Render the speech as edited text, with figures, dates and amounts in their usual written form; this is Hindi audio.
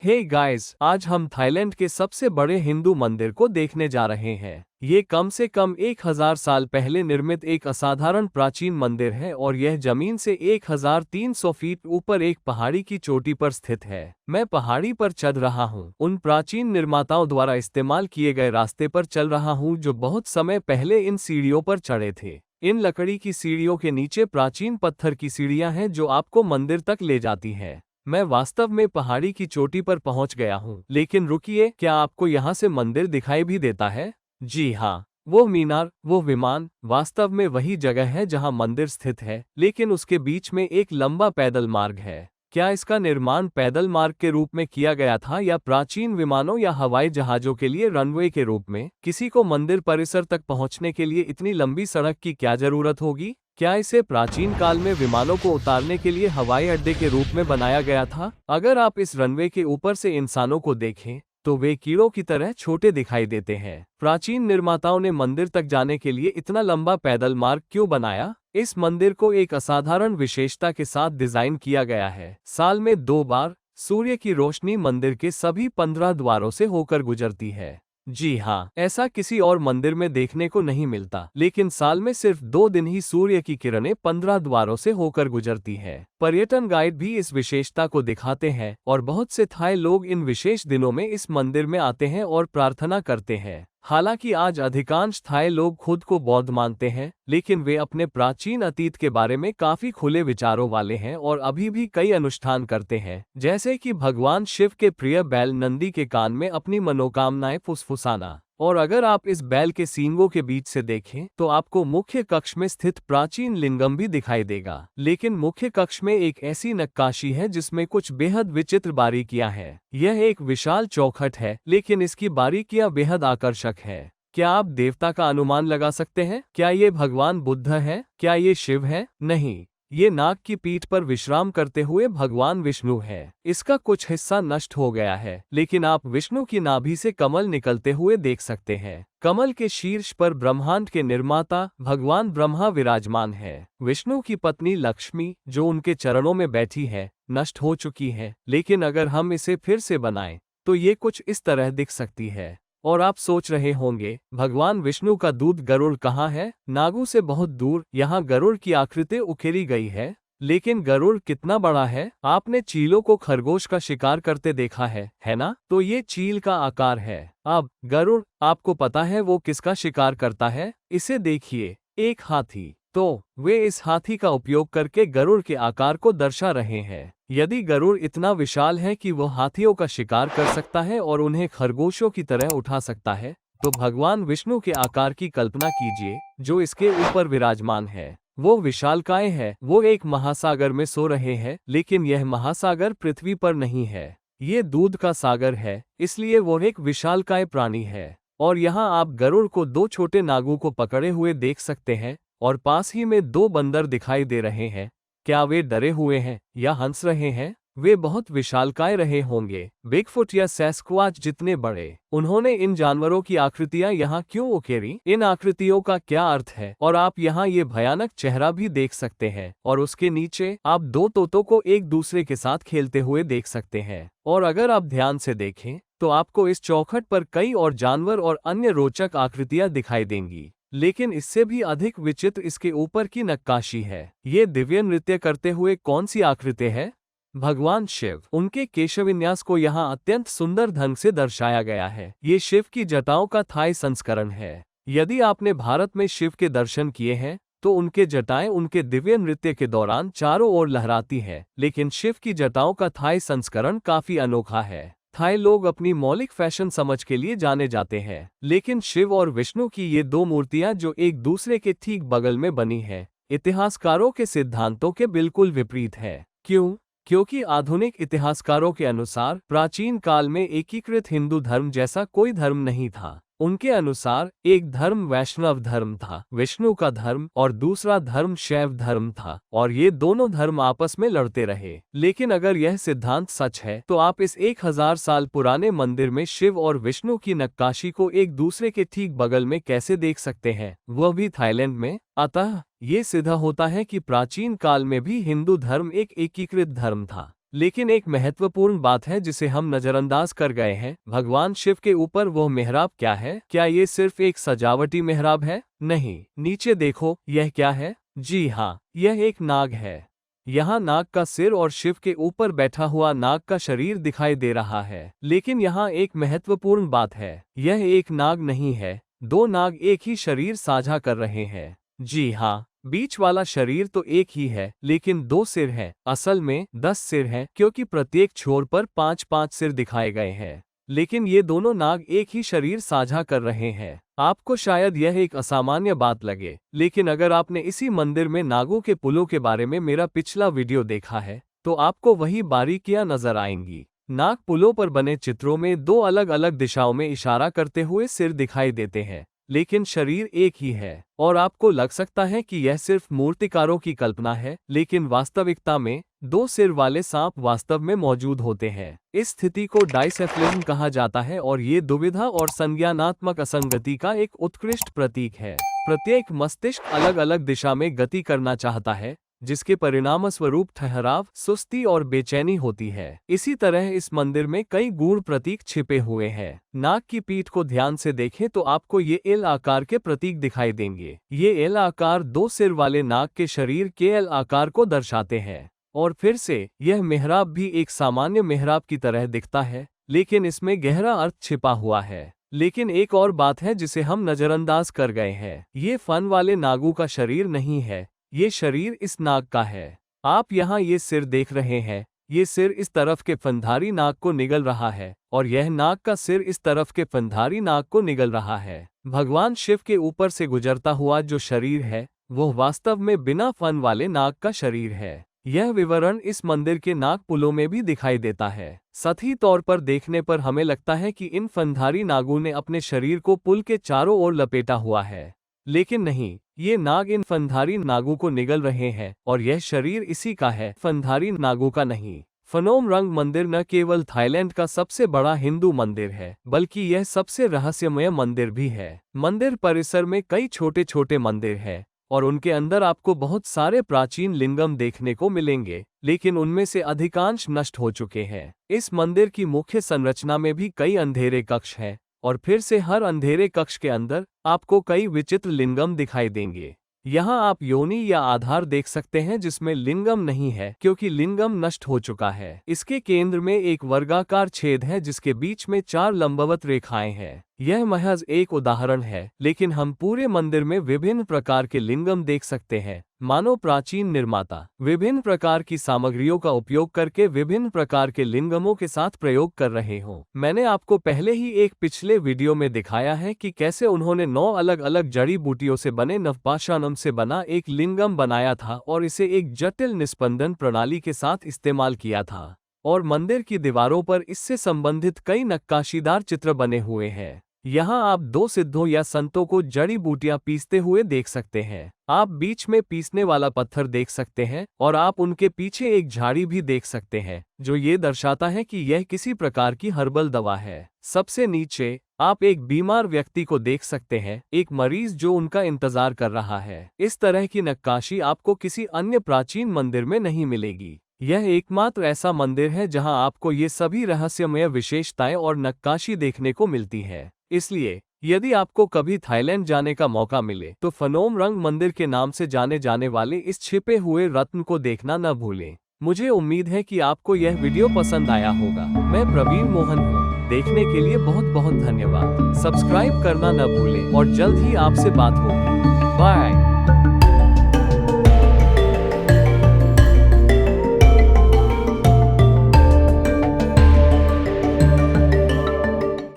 हे गाइस, आज हम थाईलैंड के सबसे बड़े हिंदू मंदिर को देखने जा रहे हैं। ये कम से कम 1000 साल पहले निर्मित एक असाधारण प्राचीन मंदिर है और यह जमीन से 1300 फीट ऊपर एक पहाड़ी की चोटी पर स्थित है। मैं पहाड़ी पर चढ़ रहा हूँ, उन प्राचीन निर्माताओं द्वारा इस्तेमाल किए गए रास्ते पर चल रहा हूँ जो बहुत समय पहले इन सीढ़ियों पर चढ़े थे। इन लकड़ी की सीढ़ियों के नीचे प्राचीन पत्थर की सीढ़ियां हैं जो आपको मंदिर तक ले जाती हैं। मैं वास्तव में पहाड़ी की चोटी पर पहुंच गया हूं, लेकिन रुकिए, क्या आपको यहां से मंदिर दिखाई भी देता है? जी हाँ, वो मीनार, वो विमान, वास्तव में वही जगह है जहां मंदिर स्थित है, लेकिन उसके बीच में एक लंबा पैदल मार्ग है। क्या इसका निर्माण पैदल मार्ग के रूप में किया गया था या प्राचीन विमानों या हवाई जहाजों के लिए रनवे के रूप में? किसी को मंदिर परिसर तक पहुंचने के लिए इतनी लंबी सड़क की क्या जरूरत होगी? क्या इसे प्राचीन काल में विमानों को उतारने के लिए हवाई अड्डे के रूप में बनाया गया था? अगर आप इस रनवे के ऊपर से इंसानों को देखें, तो वे कीड़ों की तरह छोटे दिखाई देते हैं। प्राचीन निर्माताओं ने मंदिर तक जाने के लिए इतना लंबा पैदल मार्ग क्यों बनाया? इस मंदिर को एक असाधारण विशेषता के साथ डिजाइन किया गया है। साल में 2 बार सूर्य की रोशनी मंदिर के सभी 15 द्वारों से होकर गुजरती है। जी हाँ, ऐसा किसी और मंदिर में देखने को नहीं मिलता, लेकिन साल में सिर्फ 2 दिन ही सूर्य की किरणें 15 द्वारों से होकर गुजरती है। पर्यटन गाइड भी इस विशेषता को दिखाते हैं और बहुत से थाई लोग इन विशेष दिनों में इस मंदिर में आते हैं और प्रार्थना करते हैं। हालांकि आज अधिकांश थाई लोग खुद को बौद्ध मानते हैं, लेकिन वे अपने प्राचीन अतीत के बारे में काफी खुले विचारों वाले हैं और अभी भी कई अनुष्ठान करते हैं, जैसे कि भगवान शिव के प्रिय बैल नंदी के कान में अपनी मनोकामनाएं फुसफुसाना। और अगर आप इस बैल के सींगों के बीच से देखें, तो आपको मुख्य कक्ष में स्थित प्राचीन लिंगम भी दिखाई देगा। लेकिन मुख्य कक्ष में एक ऐसी नक्काशी है जिसमें कुछ बेहद विचित्र बारीकियां हैं। यह एक विशाल चौखट है, लेकिन इसकी बारीकियां बेहद आकर्षक है। क्या आप देवता का अनुमान लगा सकते हैं? क्या ये भगवान बुद्ध है? क्या ये शिव है? नहीं, ये नाग की पीठ पर विश्राम करते हुए भगवान विष्णु है। इसका कुछ हिस्सा नष्ट हो गया है, लेकिन आप विष्णु की नाभि से कमल निकलते हुए देख सकते हैं। कमल के शीर्ष पर ब्रह्मांड के निर्माता भगवान ब्रह्मा विराजमान है। विष्णु की पत्नी लक्ष्मी, जो उनके चरणों में बैठी है, नष्ट हो चुकी है, लेकिन अगर हम इसे फिर से बनाएं, तो ये कुछ इस तरह दिख सकती है। और आप सोच रहे होंगे, भगवान विष्णु का दूत गरुड़ कहाँ है? नागू से बहुत दूर यहाँ गरुड़ की आकृति उकेरी गई है। लेकिन गरुड़ कितना बड़ा है? आपने चीलों को खरगोश का शिकार करते देखा है ना? तो ये चील का आकार है। अब गरुड़, आपको पता है वो किसका शिकार करता है? इसे देखिए, एक हाथी। तो वे इस हाथी का उपयोग करके गरुड़ के आकार को दर्शा रहे हैं। यदि गरुड़ इतना विशाल है कि वह हाथियों का शिकार कर सकता है और उन्हें खरगोशों की तरह उठा सकता है, तो भगवान विष्णु के आकार की कल्पना कीजिए जो इसके ऊपर विराजमान है। वो विशालकाय है। वो एक महासागर में सो रहे हैं, लेकिन यह महासागर पृथ्वी पर नहीं है। ये दूध का सागर है, इसलिए वो एक विशालकाय प्राणी है। और यहाँ आप गरुड़ को 2 छोटे नागों को पकड़े हुए देख सकते हैं और पास ही में 2 बंदर दिखाई दे रहे हैं। क्या वे डरे हुए हैं या हंस रहे हैं? वे बहुत विशालकाय रहे होंगे, बिगफुट या सैस्क्वाच जितने बड़े। उन्होंने इन जानवरों की आकृतियां यहाँ क्यों उकेरी? इन आकृतियों का क्या अर्थ है? और आप यहाँ ये भयानक चेहरा भी देख सकते हैं और उसके नीचे आप 2 तोतों को एक दूसरे के साथ खेलते हुए देख सकते हैं। और अगर आप ध्यान से देखें, तो आपको इस चौखट पर कई और जानवर और अन्य रोचक आकृतियां दिखाई देंगी। लेकिन इससे भी अधिक विचित्र इसके ऊपर की नक्काशी है। ये दिव्य नृत्य करते हुए कौन सी आकृति है? भगवान शिव। उनके केशविन्यास को यहाँ अत्यंत सुंदर ढंग से दर्शाया गया है। ये शिव की जटाओं का थाई संस्करण है। यदि आपने भारत में शिव के दर्शन किए हैं, तो उनके जटाएं उनके दिव्य नृत्य के दौरान चारों ओर लहराती है, लेकिन शिव की जटाओं का थाई संस्करण काफी अनोखा है। थाई लोग अपनी मौलिक फैशन समझ के लिए जाने जाते हैं, लेकिन शिव और विष्णु की ये 2 मूर्तियां जो एक दूसरे के ठीक बगल में बनी है, इतिहासकारों के सिद्धांतों के बिल्कुल विपरीत है। क्यों? क्योंकि आधुनिक इतिहासकारों के अनुसार प्राचीन काल में एकीकृत हिंदू धर्म जैसा कोई धर्म नहीं था। उनके अनुसार एक धर्म वैष्णव धर्म था, विष्णु का धर्म, और दूसरा धर्म शैव धर्म था, और ये दोनों धर्म आपस में लड़ते रहे। लेकिन अगर यह सिद्धांत सच है, तो आप इस 1000 साल पुराने मंदिर में शिव और विष्णु की नक्काशी को एक दूसरे के ठीक बगल में कैसे देख सकते हैं, वह भी थाईलैंड में? अतः ये सिद्ध होता है कि प्राचीन काल में भी हिंदू धर्म एक एकीकृत धर्म था। लेकिन एक महत्वपूर्ण बात है जिसे हम नजरअंदाज कर गए हैं, भगवान शिव के ऊपर वो मेहराब क्या है? क्या ये सिर्फ एक सजावटी मेहराब है? नहीं, नीचे देखो, यह क्या है? जी हाँ, यह एक नाग है। यहाँ नाग का सिर और शिव के ऊपर बैठा हुआ नाग का शरीर दिखाई दे रहा है। लेकिन यहाँ एक महत्वपूर्ण बात है, यह एक नाग नहीं है, दो नाग एक ही शरीर साझा कर रहे हैं। जी हाँ, बीच वाला शरीर तो एक ही है, लेकिन दो सिर हैं। असल में 10 सिर हैं, क्योंकि प्रत्येक छोर पर 5-5 सिर दिखाए गए हैं। लेकिन ये दोनों नाग एक ही शरीर साझा कर रहे हैं। आपको शायद यह एक असामान्य बात लगे, लेकिन अगर आपने इसी मंदिर में नागों के पुलों के बारे में मेरा पिछला वीडियो देखा है, तो आपको वही बारीकियां नजर आएंगी। नाग पुलों पर बने चित्रों में दो अलग अलग दिशाओं में इशारा करते हुए सिर दिखाई देते हैं, लेकिन शरीर एक ही है। और आपको लग सकता है कि यह सिर्फ मूर्तिकारों की कल्पना है, लेकिन वास्तविकता में दो सिर वाले सांप वास्तव में मौजूद होते हैं। इस स्थिति को डाइसेफ्लिज्म कहा जाता है और ये दुविधा और संज्ञानात्मक असंगति का एक उत्कृष्ट प्रतीक है। प्रत्येक मस्तिष्क अलग अलग दिशा में गति करना चाहता है, जिसके परिणामस्वरूप ठहराव, सुस्ती और बेचैनी होती है। इसी तरह इस मंदिर में कई गूढ़ प्रतीक छिपे हुए हैं। नाग की पीठ को ध्यान से देखें तो आपको ये एल आकार के प्रतीक दिखाई देंगे। ये एल आकार दो सिर वाले नाग के शरीर के एल आकार को दर्शाते हैं। और फिर से यह मेहराब भी एक सामान्य मेहराब की तरह दिखता है, लेकिन इसमें गहरा अर्थ छिपा हुआ है। लेकिन एक और बात है जिसे हम नजरअंदाज कर गए हैं। ये फन वाले नागों का शरीर नहीं है, ये शरीर इस नाग का है। आप यहाँ ये सिर देख रहे हैं, ये सिर इस तरफ के फनधारी नाग को निगल रहा है और यह नाग का सिर इस तरफ के फनधारी नाग को निगल रहा है। भगवान शिव के ऊपर से गुजरता हुआ जो शरीर है, वो वास्तव में बिना फन वाले नाग का शरीर है। यह विवरण इस मंदिर के नाग पुलों में भी दिखाई देता है। सतही तौर पर देखने पर हमें लगता है कि इन फनधारी नागों ने अपने शरीर को पुल के चारों ओर लपेटा हुआ है, लेकिन नहीं, ये नाग इन फनधारी नागों को निगल रहे हैं और यह शरीर इसी का है, फनधारी नागों का नहीं। फनोम रंग मंदिर न केवल थाईलैंड का सबसे बड़ा हिंदू मंदिर है, बल्कि यह सबसे रहस्यमय मंदिर भी है। मंदिर परिसर में कई छोटे छोटे मंदिर हैं और उनके अंदर आपको बहुत सारे प्राचीन लिंगम देखने को मिलेंगे, लेकिन उनमें से अधिकांश नष्ट हो चुके हैं। इस मंदिर की मुख्य संरचना में भी कई अंधेरे कक्ष हैं और फिर से हर अंधेरे कक्ष के अंदर आपको कई विचित्र लिंगम दिखाई देंगे। यहाँ आप योनि या आधार देख सकते हैं जिसमें लिंगम नहीं है, क्योंकि लिंगम नष्ट हो चुका है। इसके केंद्र में एक वर्गाकार छेद है जिसके बीच में 4 लंबवत रेखाएं हैं। यह महज एक उदाहरण है, लेकिन हम पूरे मंदिर में विभिन्न प्रकार के लिंगम देख सकते हैं, मानो प्राचीन निर्माता विभिन्न प्रकार की सामग्रियों का उपयोग करके विभिन्न प्रकार के लिंगमों के साथ प्रयोग कर रहे हों। मैंने आपको पहले ही एक पिछले वीडियो में दिखाया है कि कैसे उन्होंने 9 अलग अलग जड़ी बूटियों से बने नवपाषाणम से बना एक लिंगम बनाया था और इसे एक जटिल निस्पंदन प्रणाली के साथ इस्तेमाल किया था। और मंदिर की दीवारों पर इससे संबंधित कई नक्काशीदार चित्र बने हुए हैं। यहाँ आप 2 सिद्धों या संतों को जड़ी बूटियां पीसते हुए देख सकते हैं। आप बीच में पीसने वाला पत्थर देख सकते हैं और आप उनके पीछे एक झाड़ी भी देख सकते हैं, जो ये दर्शाता है कि यह किसी प्रकार की हर्बल दवा है। सबसे नीचे आप एक बीमार व्यक्ति को देख सकते हैं, एक मरीज जो उनका इंतजार कर रहा है। इस तरह की नक्काशी आपको किसी अन्य प्राचीन मंदिर में नहीं मिलेगी। यह एकमात्र ऐसा मंदिर है जहां आपको ये सभी रहस्यमय विशेषताएं और नक्काशी देखने को मिलती है। इसलिए यदि आपको कभी थाईलैंड जाने का मौका मिले तो फनोम रंग मंदिर के नाम से जाने जाने वाले इस छिपे हुए रत्न को देखना न भूलें। मुझे उम्मीद है कि आपको यह वीडियो पसंद आया होगा। मैं प्रवीण मोहन हूँ। देखने के लिए बहुत बहुत धन्यवाद। सब्सक्राइब करना न भूलें और जल्द ही आपसे बात होगी। बाय।